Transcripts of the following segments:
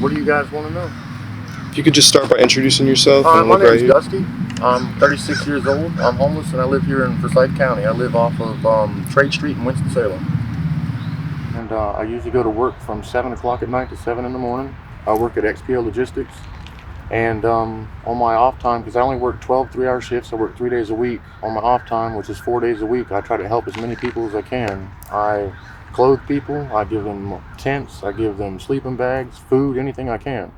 What do you guys want to know? If you could just start by introducing yourself and My look name right is here. Dusty. I'm 36 years old. I'm homeless and I live here in Forsyth County. I live off of Trade Street in Winston-Salem. And I usually go to work from 7 o'clock at night to 7 in the morning. I work at XPO Logistics. And on my off time, because I only work 12 3-hour shifts, I work 3 days a week. On my off time, which is 4 days a week, I try to help as many people as I can. I clothe people, I give them tents, I give them sleeping bags, food, anything I can.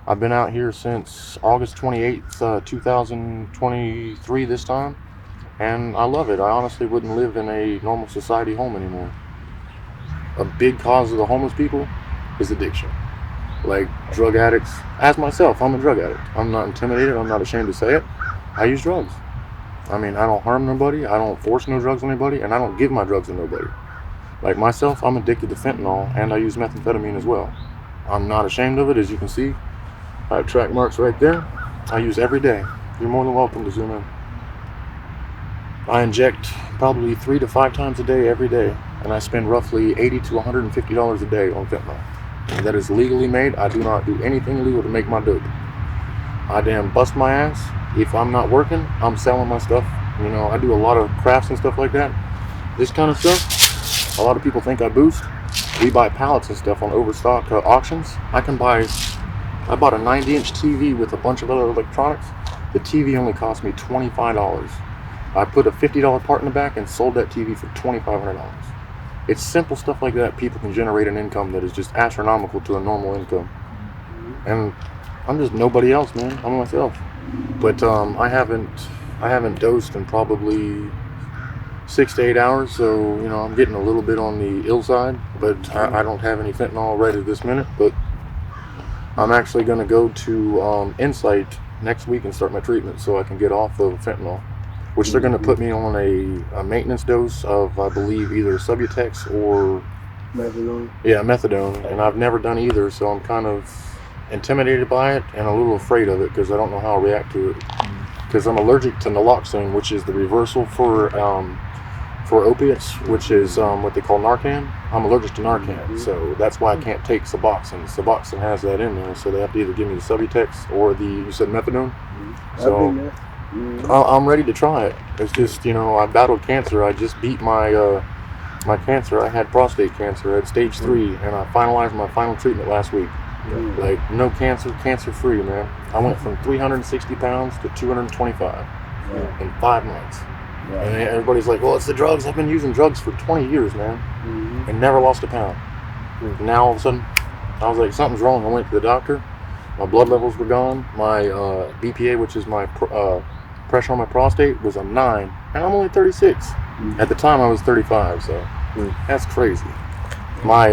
I've been out here since August 28th, 2023 this time, and I love it. I honestly wouldn't live in a normal society home anymore. A big cause of the homeless people is addiction. Like drug addicts, as myself, I'm a drug addict. I'm not intimidated, I'm not ashamed to say it. I use drugs. I mean, I don't harm nobody, I don't force no drugs on anybody, and I don't give my drugs to nobody. Like myself, I'm addicted to fentanyl, and I use methamphetamine as well. I'm not ashamed of it, as you can see. I have track marks right there. I use every day. You're more than welcome to zoom in. I inject probably 3 to 5 times a day every day, and I spend roughly $80 to $150 a day on fentanyl. That is legally made. I do not do anything illegal to make my dope. I damn bust my ass. If I'm not working, I'm selling my stuff. You know, I do a lot of crafts and stuff like that. This kind of stuff, a lot of people think I boost. We buy pallets and stuff on overstock auctions. I bought a 90-inch TV with a bunch of other electronics. The TV only cost me $25. I put a $50 part in the back and sold that TV for $2,500. It's simple stuff like that. People can generate an income that is just astronomical to a normal income. And I'm just nobody else, man. I'm myself. But I haven't dosed in probably 6 to 8 hours, so you know I'm getting a little bit on the ill side. But I don't have any fentanyl right at this minute. But I'm actually going to go to Insight next week and start my treatment so I can get off of fentanyl, which they're going to put me on a maintenance dose of, I believe, either Subutex or Methadone. Yeah, methadone, and I've never done either, so I'm kind of intimidated by it and a little afraid of it because I don't know how I'll react to it. Because I'm allergic to naloxone, which is the reversal for opiates, which is what they call Narcan. I'm allergic to Narcan, so that's why I can't take Suboxone. Suboxone has that in there, so they have to either give me the Subutex or you said methadone. So I'm ready to try it. It's just, you know, I battled cancer. I just beat my cancer. I had prostate cancer at stage 3, and I finalized my final treatment last week. Like, no cancer free, man. I went from 360 pounds to 225 in 5 months. And everybody's like, well, it's the drugs. I've been using drugs for 20 years, man, and never lost a pound. And now all of a sudden, I was like, something's wrong. I went to the doctor. My blood levels were gone. My BPA, which is my pressure on my prostate, was a 9, and I'm only 36. At the time, I was 35, so that's crazy. My,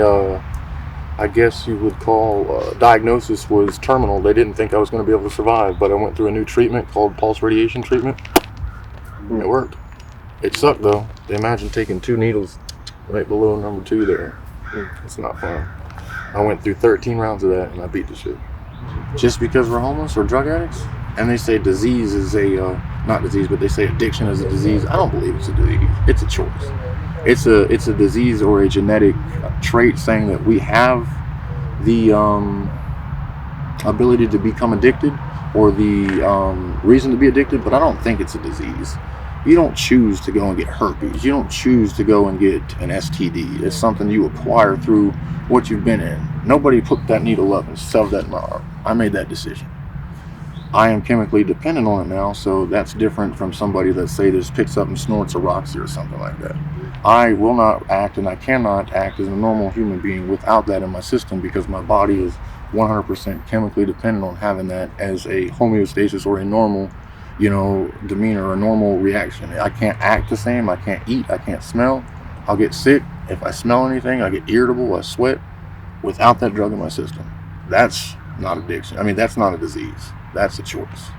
I guess you would call diagnosis was terminal. They didn't think I was going to be able to survive, but I went through a new treatment called pulse radiation treatment. It worked. It sucked though. Imagine taking 2 needles right below number 2 there. It's not fun. I went through 13 rounds of that and I beat the shit. Just because we're homeless or drug addicts? And they say disease is not disease, but they say addiction is a disease. I don't believe it's a disease. It's a choice. It's a disease or a genetic trait saying that we have the ability to become addicted or the reason to be addicted, but I don't think it's a disease. You don't choose to go and get herpes. You don't choose to go and get an STD. It's something you acquire through what you've been in. Nobody put that needle up and shoved that in my arm. I made that decision. I am chemically dependent on it now, so that's different from somebody that say just picks up and snorts a Roxy or something like that. I will not act, and I cannot act as a normal human being without that in my system because my body is 100% chemically dependent on having that as a homeostasis or a normal, you know, demeanor or a normal reaction. I can't act the same. I can't eat. I can't smell. I'll get sick. If I smell anything, I get irritable. I sweat without that drug in my system. That's not addiction. I mean, that's not a disease. That's a choice.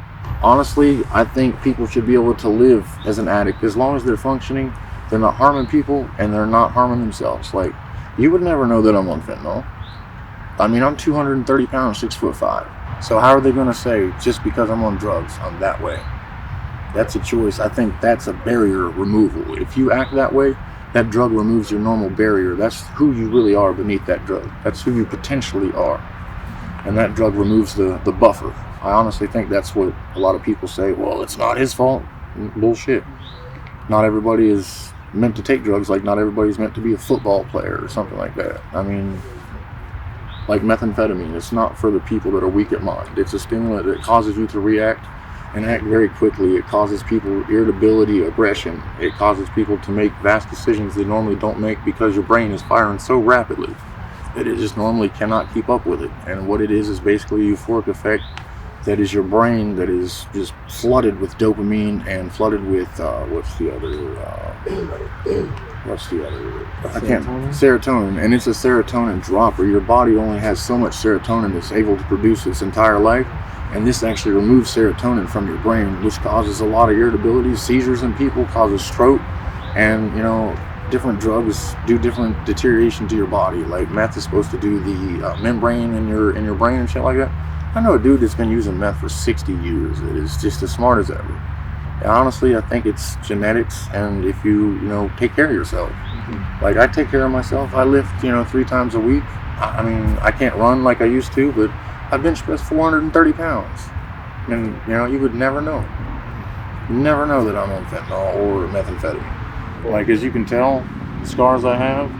Honestly, I think people should be able to live as an addict as long as they're functioning, they're not harming people, and they're not harming themselves. Like, you would never know that I'm on fentanyl. I mean, I'm 230 pounds, 6'5". So how are they going to say, just because I'm on drugs, I'm that way? That's a choice. I think that's a barrier removal. If you act that way, that drug removes your normal barrier. That's who you really are beneath that drug. That's who you potentially are. and that drug removes the buffer. I honestly think that's what a lot of people say. Well, it's not his fault. Bullshit. Not everybody is meant to take drugs, like not everybody's meant to be a football player or something like that. I mean, like methamphetamine, it's not for the people that are weak at mind. It's a stimulant that causes you to react and act very quickly. It causes people irritability, aggression. It causes people to make vast decisions they normally don't make because your brain is firing so rapidly that it just normally cannot keep up with it. And what it is basically a euphoric effect that is your brain that is just flooded with dopamine and flooded with what's the other serotonin. And it's a serotonin dropper. Your body only has so much serotonin it's able to produce its entire life, and this actually removes serotonin from your brain, which causes a lot of irritability, seizures in people, causes stroke, and different drugs do different deterioration to your body. Like meth is supposed to do the membrane in your brain and shit like that. I know a dude that's been using meth for 60 years that is just as smart as ever. And honestly, I think it's genetics, and if you take care of yourself. Mm-hmm. Like I take care of myself. I lift 3 times a week. I mean, I can't run like I used to, but I bench press 430 pounds. And you would never know. Never know that I'm on fentanyl or methamphetamine. Like as you can tell, the scars I have,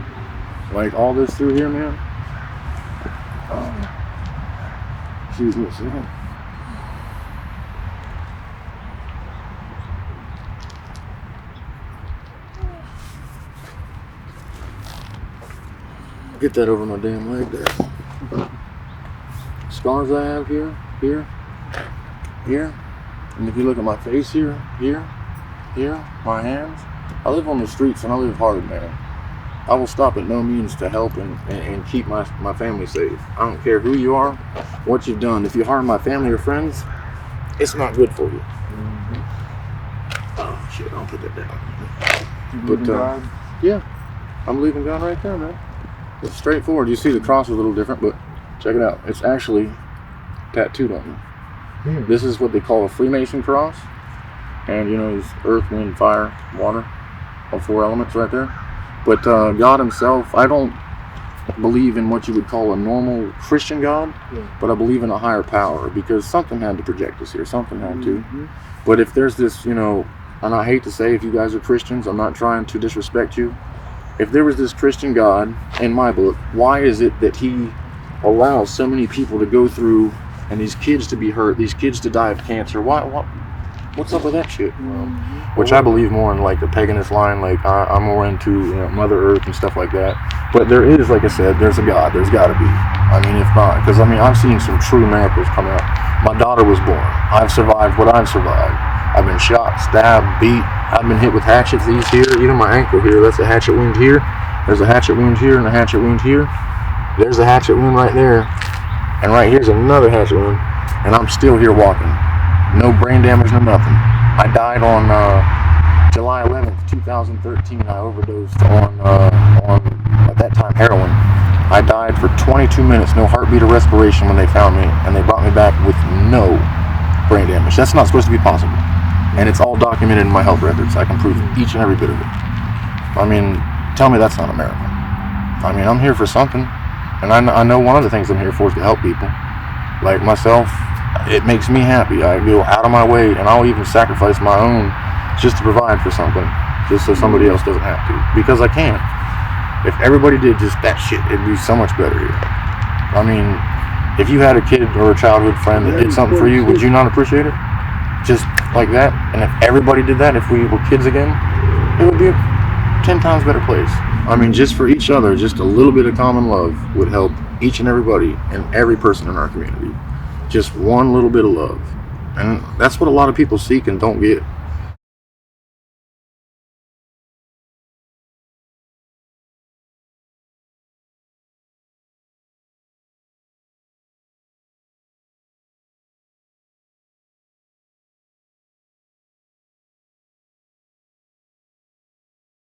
like all this through here, man. Excuse me a second. Get that over my damn leg there. Scars I have here, and if you look at my face here, my hands. I live on the streets and I live hard, man. I will stop at no means to help and keep my family safe. I don't care who you are, what you've done. If you harm my family or friends, it's not good for you. Mm-hmm. Oh shit, I'll put that down. But yeah, I'm leaving God right there, man. It's straightforward. You see the cross is a little different, but check it out. It's actually tattooed on me. Mm. This is what they call a Freemason cross. And it's earth, wind, fire, water. All 4 elements right there. But God himself, I don't believe in what you would call a normal Christian God, but I believe in a higher power, because something had to project us here. Something had to. Mm-hmm. But if there's this, and I hate to say if you guys are Christians, I'm not trying to disrespect you. If there was this Christian God in my book, why is it that he allows so many people to go through and these kids to be hurt, these kids to die of cancer? What's up with that shit? Which I believe more in like the paganist line. Like I'm more into Mother Earth and stuff like that. But there is, like I said, there's a God. There's got to be. I mean, if not, because I've seen some true miracles come out. My daughter was born. I've survived what I've survived. I've been shot, stabbed, beat. I've been hit with hatchets. These here, even my ankle here, that's a hatchet wound here. There's a hatchet wound here and a hatchet wound here. There's a hatchet wound right there. And right here's another hatchet wound. And I'm still here walking. No brain damage, no nothing. I died on July 11th, 2013. I overdosed on at that time, heroin. I died for 22 minutes, no heartbeat or respiration when they found me. And they brought me back with no brain damage. That's not supposed to be possible. And it's all documented in my health records. I can prove each and every bit of it. I mean, tell me that's not a miracle. I mean, I'm here for something. And I know one of the things I'm here for is to help people. Like myself, it makes me happy. I go out of my way, and I'll even sacrifice my own just to provide for something, just so somebody else doesn't have to. Because I can. If everybody did just that shit, it'd be so much better here. I mean, if you had a kid or a childhood friend that did something for you, would you not appreciate it? Just like that? And if everybody did that, if we were kids again, it would be a 10 times better place. I mean, just for each other, just a little bit of common love would help each and everybody and every person in our community. Just one little bit of love. And that's what a lot of people seek and don't get.